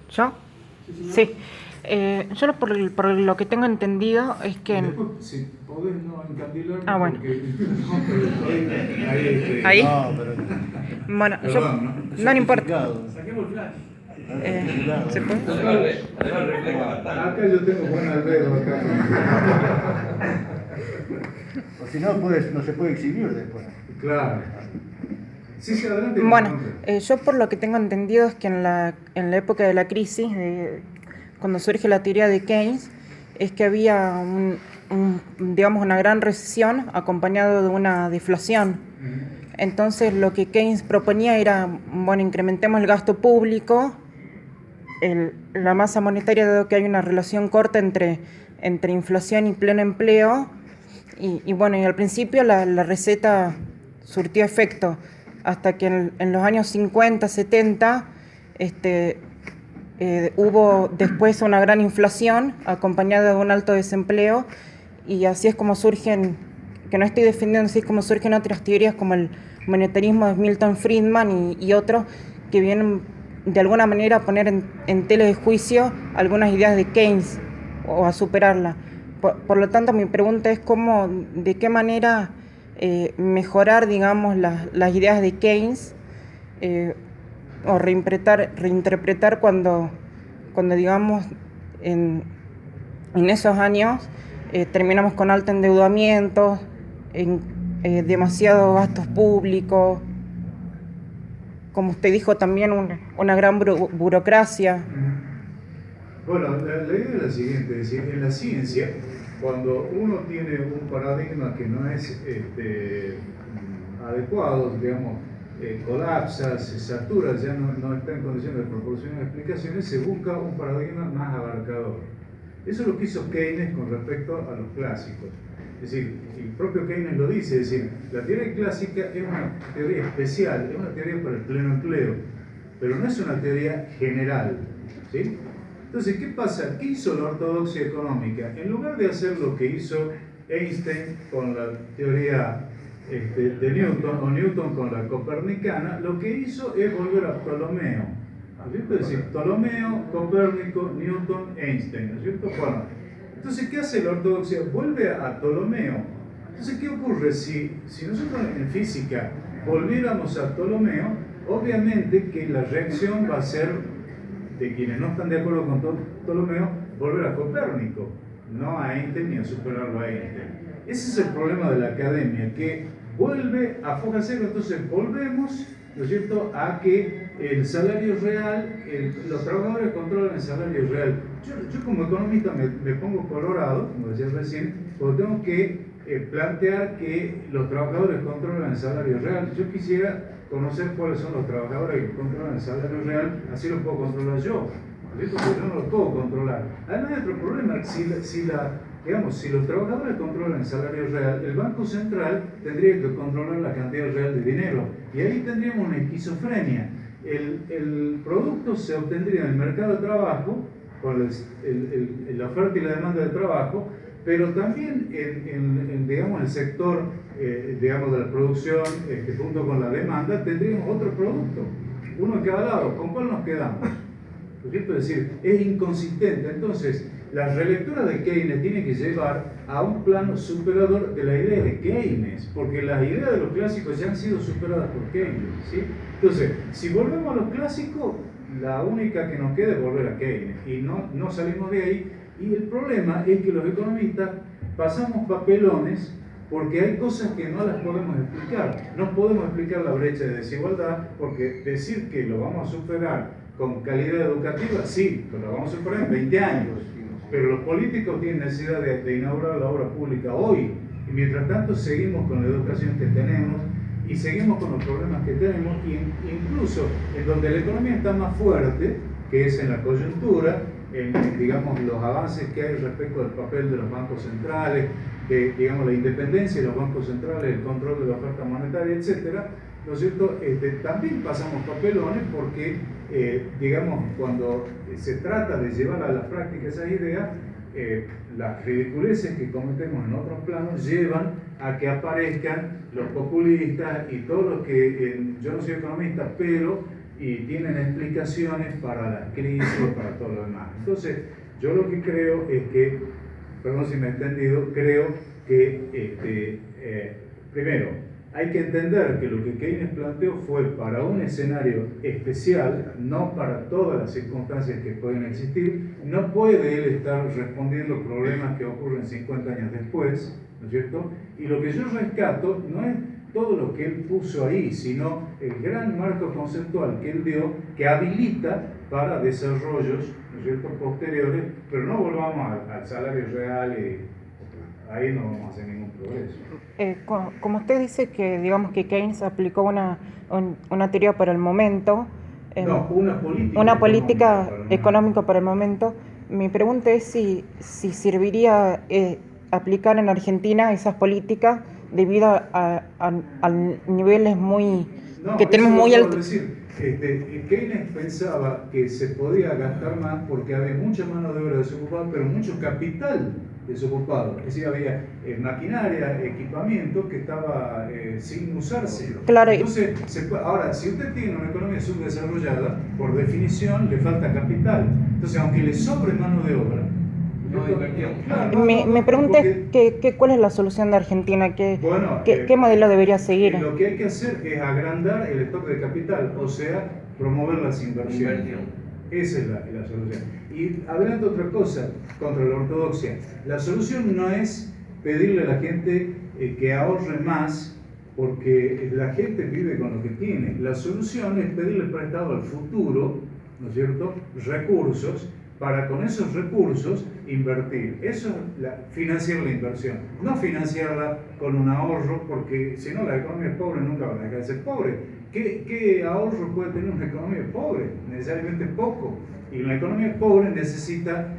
¿Yo? Sí, señor. Sí. Yo por lo que tengo entendido es Y que... después, si podés no encandilarme, Ah, bueno. porque no, pero ahí Ahí. No, pero Bueno, yo... perdón, ¿no? No, no importa. certificado. Saquemos el flash. ¿Se puede? Además, refleja bastante. Acá yo tengo buen albedo acá. O si no, no se puede exhibir después. Claro. Sí, sí, adelante. Bueno, Adelante. yo por lo que tengo entendido es que en la época de la crisis, cuando surge la teoría de Keynes, es que había digamos, una gran recesión acompañado de una deflación. Entonces lo que Keynes proponía era, bueno, incrementemos el gasto público, la masa monetaria, dado que hay una relación corta entre inflación y pleno empleo, y bueno, y al principio la receta surtió efecto, hasta que en los años 50, 70, hubo después una gran inflación acompañada de un alto desempleo, y así es como surgen, que no estoy defendiendo, así es como surgen otras teorías como el monetarismo de Milton Friedman y otros que vienen de alguna manera a poner en tela de juicio algunas ideas de Keynes o a superarla. Por lo tanto, mi pregunta es de qué manera mejorar, digamos, las ideas de Keynes, eh, o reinterpretar cuando digamos, en, en esos años terminamos con alto endeudamiento, demasiados gastos públicos, como usted dijo, también una gran burocracia. Bueno, la idea es la siguiente, es decir, en la ciencia, cuando uno tiene un paradigma que no es adecuado, digamos, colapsa, se satura, ya no está en condiciones de proporcionar explicaciones, se busca un paradigma más abarcador. Eso es lo que hizo Keynes con respecto a los clásicos. Es decir, el propio Keynes lo dice, es decir, la teoría clásica es una teoría especial, es una teoría para el pleno empleo, pero no es una teoría general, ¿sí? Entonces, ¿qué pasa? ¿Qué hizo la ortodoxia económica? En lugar de hacer lo que hizo Einstein con la teoría de Newton, o Newton con la copernicana, lo que hizo es volver a Ptolomeo. ¿No es cierto? Es decir, Ptolomeo, Copérnico, Newton, Einstein. ¿No es cierto? Bueno, entonces, ¿qué hace la ortodoxia? Vuelve a Ptolomeo. Entonces, ¿qué ocurre? Si nosotros en física volviéramos a Ptolomeo, obviamente que la reacción va a ser de quienes no están de acuerdo con Ptolomeo, volver a Copérnico, no a Einstein ni a superarlo a Einstein. Ese es el problema de la academia, que vuelve a foja cero. Entonces volvemos, ¿no es cierto?, a que el salario real, los trabajadores controlan el salario real. Yo como economista me pongo colorado, como decía recién, porque tengo que plantear que los trabajadores controlan el salario real. Yo quisiera conocer cuáles son los trabajadores que controlan el salario real, así lo puedo controlar yo, porque yo no lo puedo controlar. Además hay otro problema, si los trabajadores controlan el salario real, el Banco Central tendría que controlar la cantidad real de dinero, y ahí tendríamos una esquizofrenia. El producto se obtendría en el mercado de trabajo, con la oferta y la demanda de trabajo, pero también digamos, el sector digamos, de la producción, junto con la demanda, tendríamos otro producto, uno de cada lado. ¿Con cuál nos quedamos? ¿No es cierto? Es decir, es inconsistente. Entonces, la relectura de Keynes tiene que llevar a un plano superador de la idea de Keynes, porque las ideas de los clásicos ya han sido superadas por Keynes, ¿sí? Entonces, si volvemos a los clásicos, la única que nos queda es volver a Keynes, y no salimos de ahí. Y el problema es que los economistas pasamos papelones porque hay cosas que no las podemos explicar. No podemos explicar la brecha de desigualdad, porque decir que lo vamos a superar con calidad educativa, sí, pero lo vamos a superar en 20 años. Pero los políticos tienen necesidad de inaugurar la obra pública hoy, y mientras tanto seguimos con la educación que tenemos y seguimos con los problemas que tenemos, y incluso en donde la economía está más fuerte, que es en la coyuntura, digamos, los avances que hay respecto al papel de los bancos centrales, de, digamos, la independencia de los bancos centrales, el control de la oferta monetaria, etcétera, ¿no es cierto? También pasamos papelones porque, digamos, cuando se trata de llevar a la práctica esas ideas, las ridiculeces que cometemos en otros planos llevan a que aparezcan los populistas y todos los que, yo no soy economista, pero y tienen explicaciones para las crisis, para todo lo demás. Entonces, yo lo que creo es que, perdón si me he entendido, creo que primero, hay que entender que lo que Keynes planteó fue para un escenario especial, no para todas las circunstancias que pueden existir. No puede él estar respondiendo problemas que ocurren 50 años después, ¿no es cierto? Y lo que yo rescato no es todo lo que él puso ahí, sino el gran marco conceptual que él dio, que habilita para desarrollos, ¿no es cierto?, posteriores, pero no volvamos al salario real y ahí no vamos a hacer ningún progreso. Como usted dice que, digamos, que Keynes aplicó una teoría para el momento, no, una política económica para el momento, mi pregunta es si serviría aplicar en Argentina esas políticas debido a niveles que tenemos muy altos. Keynes pensaba que se podía gastar más porque había mucha mano de obra desocupada, pero mucho capital desocupado. Es decir, había maquinaria, equipamiento que estaba sin usarse. Claro. Entonces, ahora, si usted tiene una economía subdesarrollada, por definición le falta capital. Entonces, aunque le sobre mano de obra, no invertimos. Claro, mi pregunta es ¿cuál es la solución de Argentina? ¿Qué modelo debería seguir? Lo que hay que hacer es agrandar el stock de capital, o sea, promover las inversiones. Esa es la solución. Y adelanto otra cosa contra la ortodoxia. La solución no es pedirle a la gente que ahorre más, porque la gente vive con lo que tiene. La solución es pedirle prestado al futuro, ¿no es cierto?, recursos, para con esos recursos invertir. Eso es financiar la inversión, no financiarla con un ahorro, porque si no la economía pobre nunca va a dejar de ser pobre. ¿Qué ahorro puede tener una economía pobre? Necesariamente poco. Y la economía pobre necesita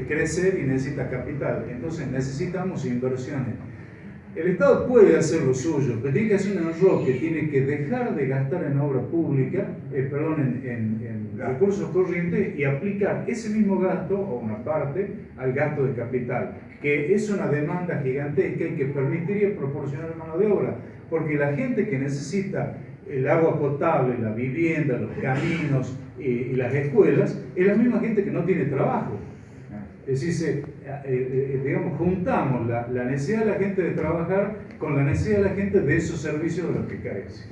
crecer y necesita capital. Entonces necesitamos inversiones. El Estado puede hacer lo suyo, pero tiene que hacer un enroque, tiene que dejar de gastar en obra pública, en recursos corrientes, y aplicar ese mismo gasto, o una parte, al gasto de capital, que es una demanda gigantesca y que permitiría proporcionar mano de obra, porque la gente que necesita el agua potable, la vivienda, los caminos y las escuelas, es la misma gente que no tiene trabajo. Es decir, digamos, juntamos la necesidad de la gente de trabajar con la necesidad de la gente de esos servicios de los que carece.